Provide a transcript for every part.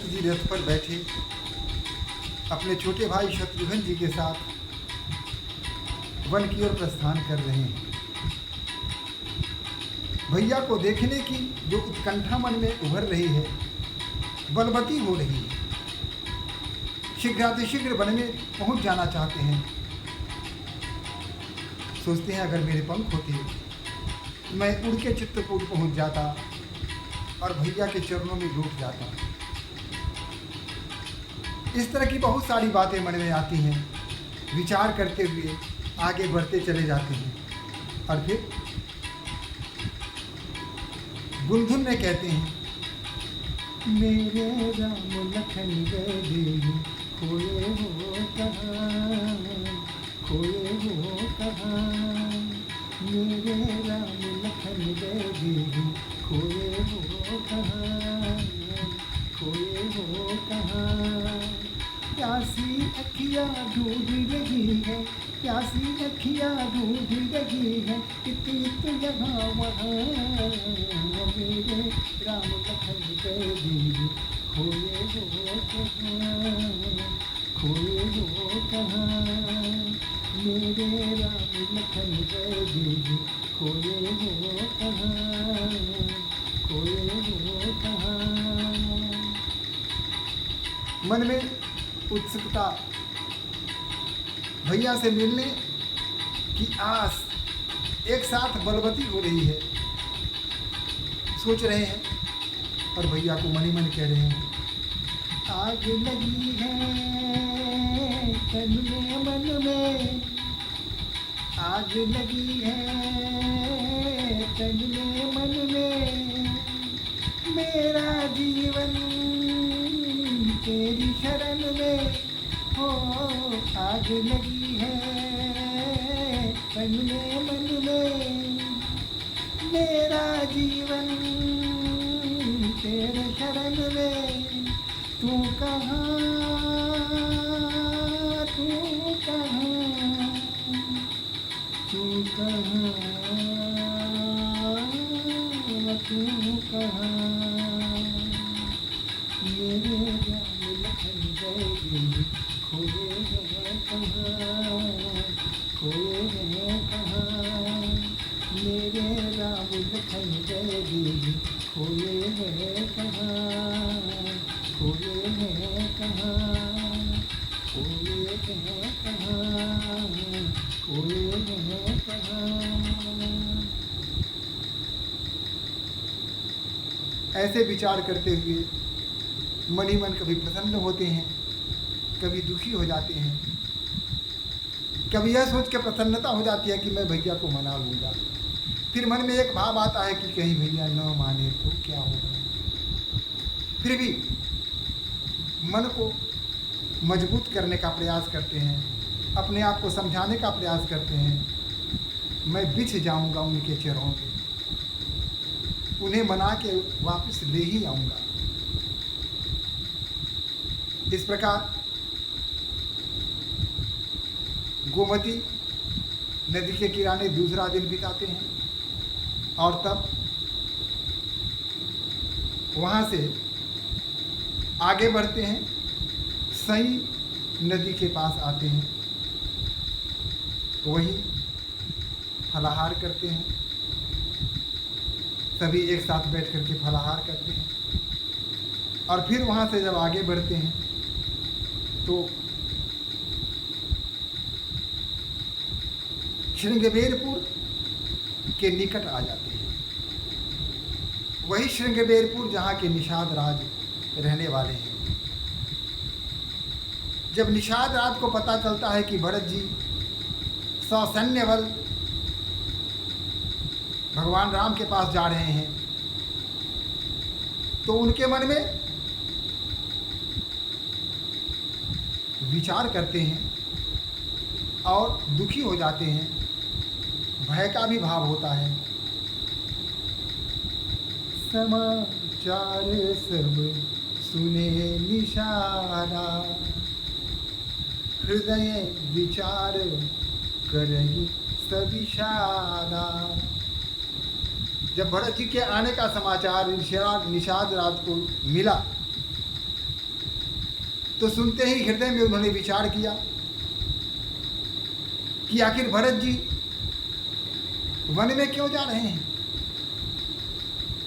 भरत जी रथ पर बैठे अपने छोटे भाई शत्रुघ्न जी के साथ वन की ओर प्रस्थान कर रहे हैं। भैया को देखने की जो उत्कंठा मन में उभर रही है, बलवती हो रही है। शीघ्रातिशीघ्र वन में पहुंच जाना चाहते हैं। सोचते हैं अगर मेरे पंख होते मैं उड़ के चित्रकूट पहुंच जाता और भैया के चरणों में लौट जाता। इस तरह की बहुत सारी बातें मन में आती हैं। विचार करते हुए आगे बढ़ते चले जाते हैं और फिर गुनधुन में कहते हैं, मेरे राम लखन गए खोए हो कहाँ, खोए हो कहाँ, मेरे राम लखन गए खोए हो कहाँ, खोए हो कहाँ। प्यासी अखियाँ ढूंढ रही है, प्यासी अखियाँ ढूंढ रही है, इतनी तो यहाँ वहाँ, मेरे राम लखन गए खोए हो कहाँ, खोए हो कहाँ, मेरे राम लखन गए खोए हो कहाँ, खोए हो कहाँ। मन में उत्सुकता, भैया से मिलने की आस एक साथ बलवती हो रही है। सोच रहे हैं और भैया को मन ही मन कह रहे हैं, आग लगी है तन में मन में, आग लगी है तन में मन में, मेरा जीवन तेरी शरण में हो, आग लगी है तन में मन में, मेरा जीवन तेरे शरण में। तू कहाँ, तू कहाँ, तू कहाँ, तू कहाँ, मेरे राम लखन गए खोए हैं कहाँ, खोए हैं कहाँ, मेरे राम लखन गए खोए हैं कहाँ, खोए हैं कहाँ, खोए हैं कहाँ, खोए हैं कहाँ। ऐसे विचार करते हुए मन ही मन कभी प्रसन्न होते हैं, कभी दुखी हो जाते हैं, कभी यह सोच के प्रसन्नता हो जाती है कि मैं भैया को मना लूँगा। फिर मन में एक भाव आता है कि कहीं भैया न माने तो क्या होगा। फिर भी मन को मजबूत करने का प्रयास करते हैं, अपने आप को समझाने का प्रयास करते हैं, मैं बिछ जाऊंगा उनके चरणों पे, उन्हें मना के वापस ले ही आऊँगा। इस प्रकार गोमती नदी के किनारे दूसरा दिन बिताते हैं और तब वहाँ से आगे बढ़ते हैं, सई नदी के पास आते हैं, वहीं फलाहार करते हैं। सभी एक साथ बैठ करके फलाहार करते हैं और फिर वहाँ से जब आगे बढ़ते हैं तो श्रृंगबेरपुर के निकट आ जाते हैं। वही श्रृंगबेरपुर जहाँ के निषाद राज रहने वाले हैं। जब निषाद राज को पता चलता है कि भरत जी ससैन्य बल भगवान राम के पास जा रहे हैं, तो उनके मन में विचार करते हैं और दुखी हो जाते हैं, भय का भी भाव होता है। समाचार सब सुने निषादा, हृदय विचार करेगी सविशादा। जब भरत जी के आने का समाचार निषाद राज को मिला तो सुनते ही हृदय में उन्होंने विचार किया कि आखिर भरत जी वन में क्यों जा रहे हैं।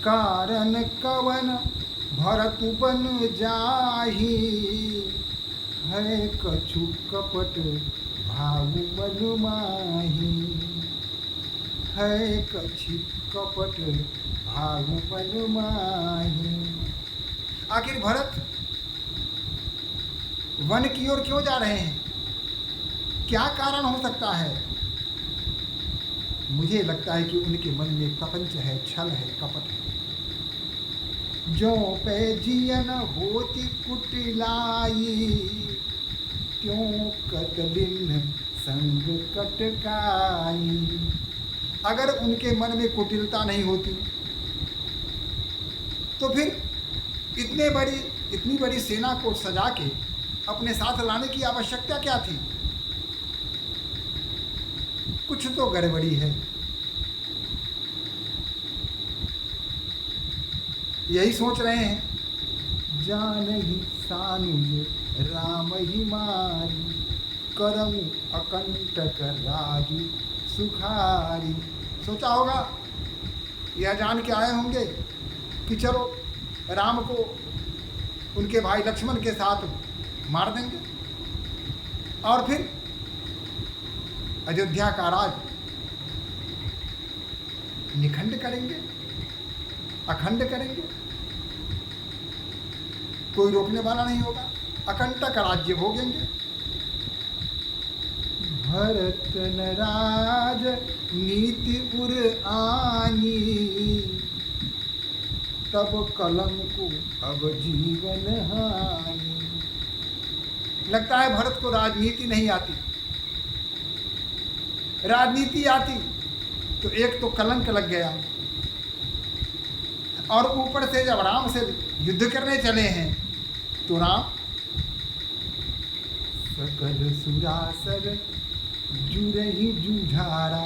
कारण कवन भरत बन जाही, है कछु कपट भाव मन माही, है कछु कपट भाव मन माही। आखिर भरत वन की ओर क्यों जा रहे हैं, क्या कारण हो सकता है। मुझे लगता है कि उनके मन में प्रपंच है, छल है, कपट है। जो पे जियन होती कुटिलाई, क्यों कतलिन संग कटकाई। अगर उनके मन में कुटिलता नहीं होती तो फिर इतनी बड़ी सेना को सजा के अपने साथ लाने की आवश्यकता क्या थी। कुछ तो गड़बड़ी है। यही सोच रहे हैं। जान ही सानुज राम ही मारी, करम अकंटक राजू सुखारी। सोचा होगा, यह जान के आए होंगे कि चलो राम को उनके भाई लक्ष्मण के साथ मार देंगे और फिर अयोध्या का राज निखंड करेंगे, अखंड करेंगे, कोई रोकने वाला नहीं होगा, अकंटक राज्य भोगेंगे। भरत नराज नीति उर आनी, तब कलंक अब जीवन हानि। लगता है भरत को राजनीति नहीं आती। राजनीति आती तो एक तो कलंक लग गया, और ऊपर से जब राम से युद्ध करने चले हैं तो राम सकल सुरासर जुरहि जूझारा,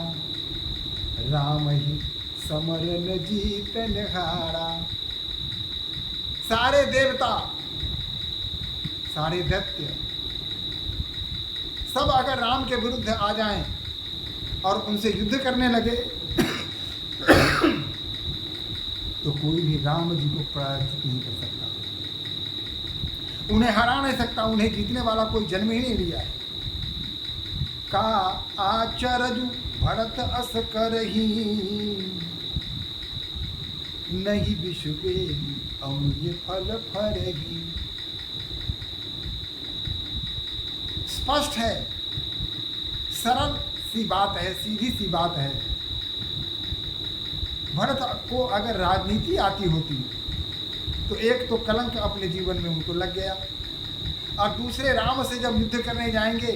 राम ही समरन जीतन हारा। सारे देवता, सारे दैत्य सब अगर राम के विरुद्ध आ जाएं और उनसे युद्ध करने लगे तो कोई भी राम जी को पराजित नहीं कर सकता, उन्हें हरा नहीं सकता, उन्हें जीतने वाला कोई जन्म ही नहीं लिया है। का आचरजु भरत अस करही, नहीं विषुबेगी अम्य फल फरही। स्पष्ट है, सरल सी बात है, सीधी सी बात है। भरत को अगर राजनीति आती होती तो एक तो कलंक अपने जीवन में उनको लग गया, और दूसरे राम से जब युद्ध करने जाएंगे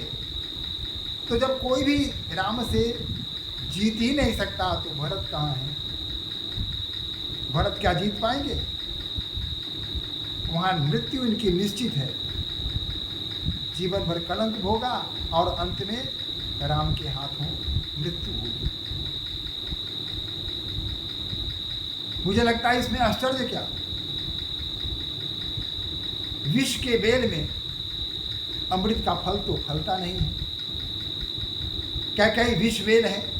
तो जब कोई भी राम से जीत ही नहीं सकता तो भरत कहाँ है। भरत क्या जीत पाएंगे, वहाँ मृत्यु इनकी निश्चित है। जीवन भर कलंक भोगा और अंत में राम के हाथों मृत्यु होगी। मुझे लगता है इसमें आश्चर्य क्या, विष के बेल में अमृत का फल तो फलता नहीं है। क्या कई विष बेल है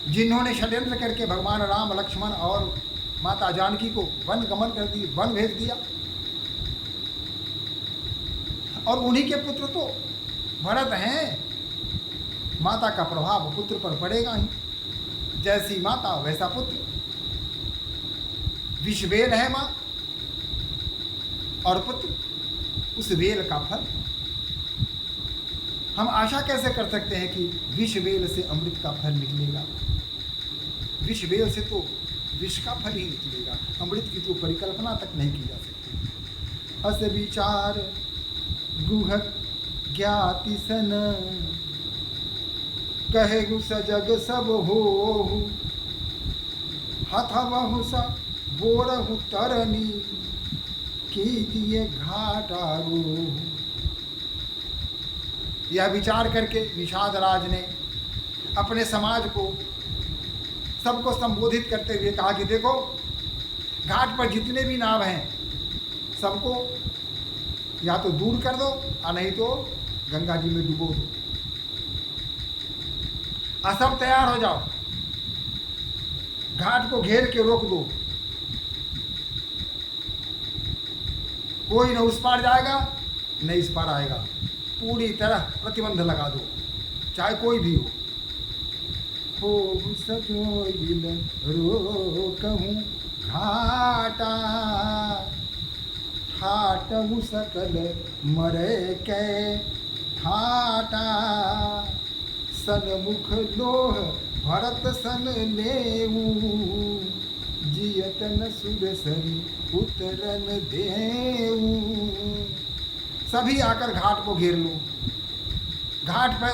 जिन्होंने षड्यंत्र करके भगवान राम, लक्ष्मण और माता जानकी को वन गमन कर दी, वन भेज दिया, और उन्हीं के पुत्र तो भरत हैं। माता का प्रभाव पुत्र पर पड़ेगा ही, जैसी माता वैसा पुत्र। विष बेल है माँ और पुत्र उस बेल का फल। हम आशा कैसे कर सकते हैं कि विष बेल से अमृत का फल निकलेगा। विष बेल से तो विष का फल ही निकलेगा, अमृत की तो परिकल्पना तक नहीं की जा सकती। अस विचार गुहक ज्ञाति सन, कहेगु सजग सब हो, हथवहु स बोरहु तरनी, कीजिए घाटारो। यह विचार करके निषाद राज ने अपने समाज को, सबको संबोधित करते हुए कहा कि देखो, घाट पर जितने भी नाव हैं सबको या तो दूर कर दो और नहीं तो गंगा जी में डुबो दो। और सब तैयार हो जाओ, घाट को घेर के रोक दो, कोई न उस पार जाएगा न इस पार आएगा, पूरी तरह प्रतिबंध लगा दो, चाहे कोई भी हो। सजोइल रोकहूँ घाटा, ठाटहु सकल मरे कै ठाटा, सनमुख लोह भरत सन लेऊ, जियत न सुरसरी उतरन देऊ। सभी आकर घाट को घेर लो, घाट पर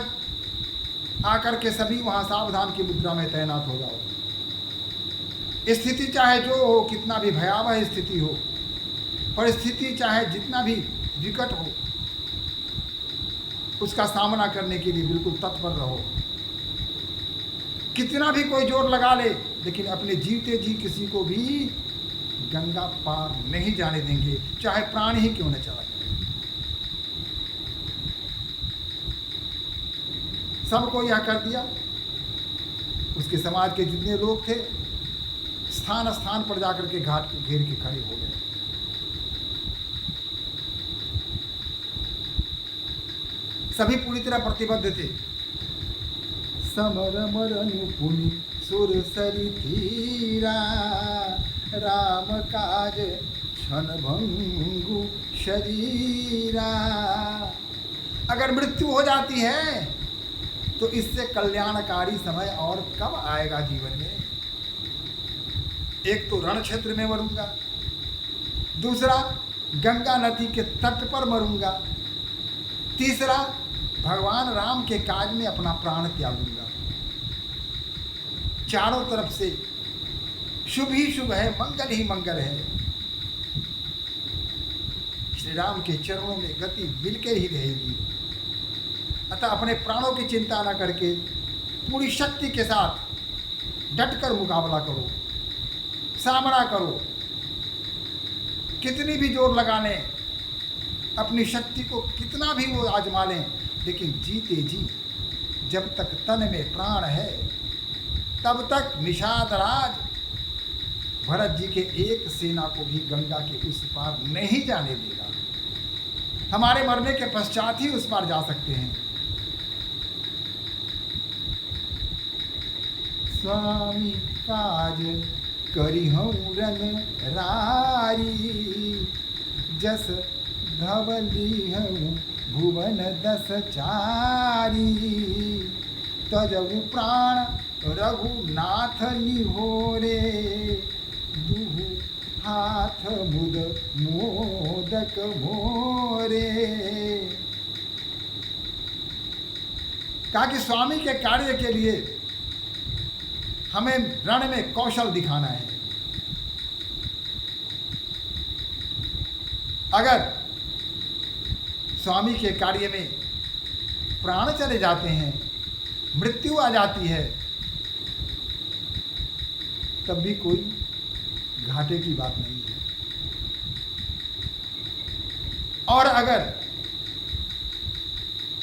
आकर के सभी वहां सावधान की मुद्रा में तैनात हो जाओ। स्थिति चाहे जो हो, कितना भी भयावह स्थिति हो, परिस्थिति चाहे जितना भी विकट हो, उसका सामना करने के लिए बिल्कुल तत्पर रहो। कितना भी कोई जोर लगा ले, लेकिन अपने जीते जी किसी को भी गंगा पार नहीं जाने देंगे, चाहे प्राण ही क्यों न चला जाए। सबको यह कर दिया। उसके समाज के जितने लोग थे स्थान स्थान पर जाकर के घाट को घेर के खड़े हो गए। सभी पूरी तरह प्रतिबद्ध थे। समर मरनु पुनि सुरसरी धीरा, राम काज क्षण भंगु शरीरा। अगर मृत्यु हो जाती है तो इससे कल्याणकारी समय और कब आएगा जीवन में। एक तो रण क्षेत्र में मरूंगा, दूसरा गंगा नदी के तट पर मरूंगा, तीसरा भगवान राम के काज में अपना प्राण त्यागूंगा। चारों तरफ से शुभ ही शुभ है, मंगल ही मंगल है। श्री राम के चरणों में गति मिलके ही रहेगी। अतः अपने प्राणों की चिंता न करके पूरी शक्ति के साथ डटकर मुकाबला करो, सामना करो। कितनी भी जोर लगा लें, अपनी शक्ति को कितना भी वो आजमा लें, लेकिन जीते जी जब तक तन में प्राण है तब तक निषाद राज भरत जी के एक सेना को भी गंगा के उस पार नहीं जाने देगा। हमारे मरने के पश्चात ही उस पार जा सकते हैं। स्वामी काज करिहूँ रन रारी, जस धवली हूँ भुवन दस चारी। तजऊ प्राण रघुनाथ निहोरे, दुहु हाथ मुद मोदक भोरे। कहा कि स्वामी के कार्य के लिए हमें रण में कौशल दिखाना है। अगर स्वामी के कार्य में प्राण चले जाते हैं, मृत्यु आ जाती है, तब भी कोई घाटे की बात नहीं है। और अगर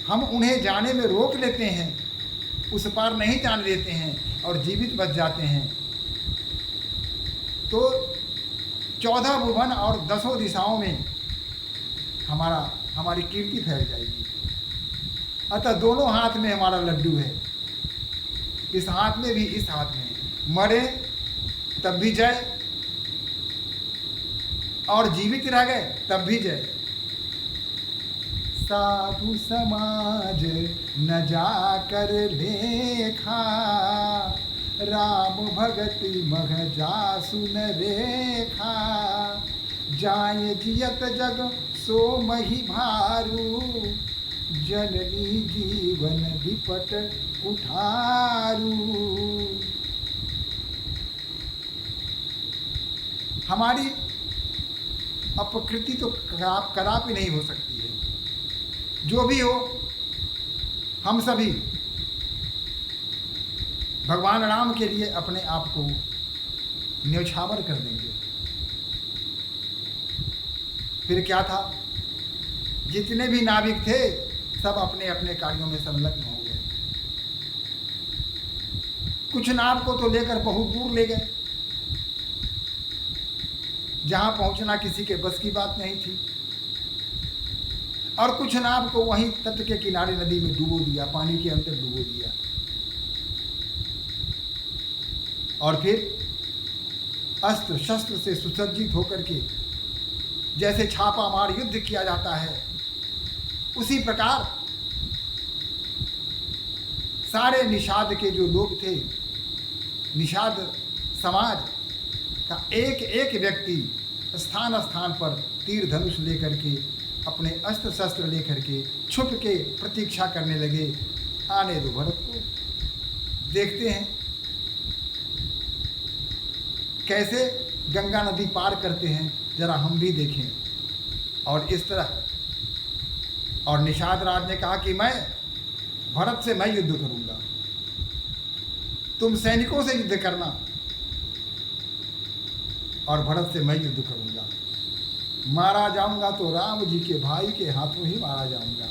हम उन्हें जाने में रोक लेते हैं, उस पार नहीं जाने देते हैं और जीवित बच जाते हैं, तो 14 भुवन और 10 दिशाओं में हमारी कीर्ति फैल जाएगी। अतः दोनों हाथ में हमारा लड्डू है, इस हाथ में भी इस हाथ में। मरे तब भी जय और जीवित रह गए तब भी जय। साधु समाज न जाकर लेखा, राम भगति मघ जासु न रेखा। जाय जियत जग सो मही भारू, जननी जीवन विपट कुठारू। हमारी अपकृति तो कदापि नहीं हो सकती है। जो भी हो, हम सभी भगवान राम के लिए अपने आप को न्यौछावर कर देंगे। फिर क्या था, जितने भी नाविक थे सब अपने अपने कार्यों में संलग्न हो गए। कुछ नाव को तो लेकर बहुत दूर ले गए, जहां पहुंचना किसी के बस की बात नहीं थी, और कुछ नाव को वहीं तट के किनारे नदी में डुबो दिया, पानी के अंदर डुबो दिया। और फिर अस्त्र शस्त्र से सुसज्जित होकर के जैसे छापा मार युद्ध किया जाता है, उसी प्रकार सारे निषाद के जो लोग थे, निषाद समाज का एक एक व्यक्ति स्थान स्थान पर तीर धनुष लेकर के, अपने अस्त्र शस्त्र लेकर के छुप के प्रतीक्षा करने लगे, आने दो भरत को, देखते हैं कैसे गंगा नदी पार करते हैं, जरा हम भी देखें। और इस तरह, और निषाद राज ने कहा कि मैं भरत से मैं युद्ध करूंगा, तुम सैनिकों से युद्ध करना, और भरत से मैं युद्ध करूंगा। मारा जाऊंगा तो राम जी के भाई के हाथों ही मारा जाऊंगा।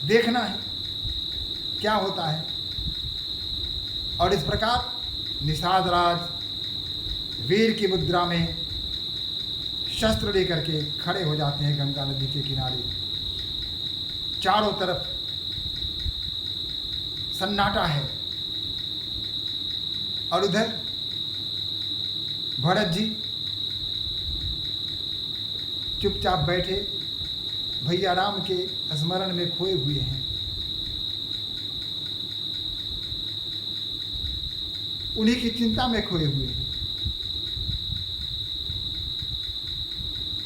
देखना है क्या होता है। और इस प्रकार निषाद राज वीर की मुद्रा में शस्त्र लेकर के खड़े हो जाते हैं गंगा नदी के किनारे। चारों तरफ सन्नाटा है, और उधर भरत जी चुपचाप बैठे भैया राम के स्मरण में खोए हुए हैं। उन्हीं की चिंता में खोए हुए हैं।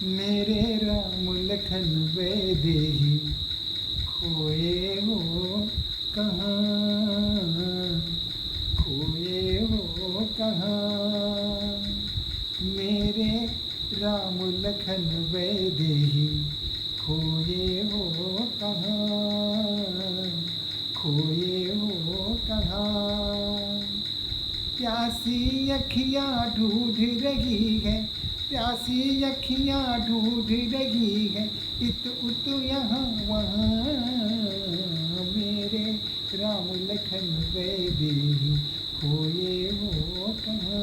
मेरे राम लखन वैदेही खोए हो कहाँ, खोए हो कहाँ, मेरे राम लखन वैदेही खोए हो कहाँ, खोए हो कहाँ। प्यासी अखियाँ ढूंढ रही है, प्यासी अखियाँ ढूंढ रही है, इत उत यहाँ वहाँ, मेरे राम लखन वैदेही खोए हो कहाँ।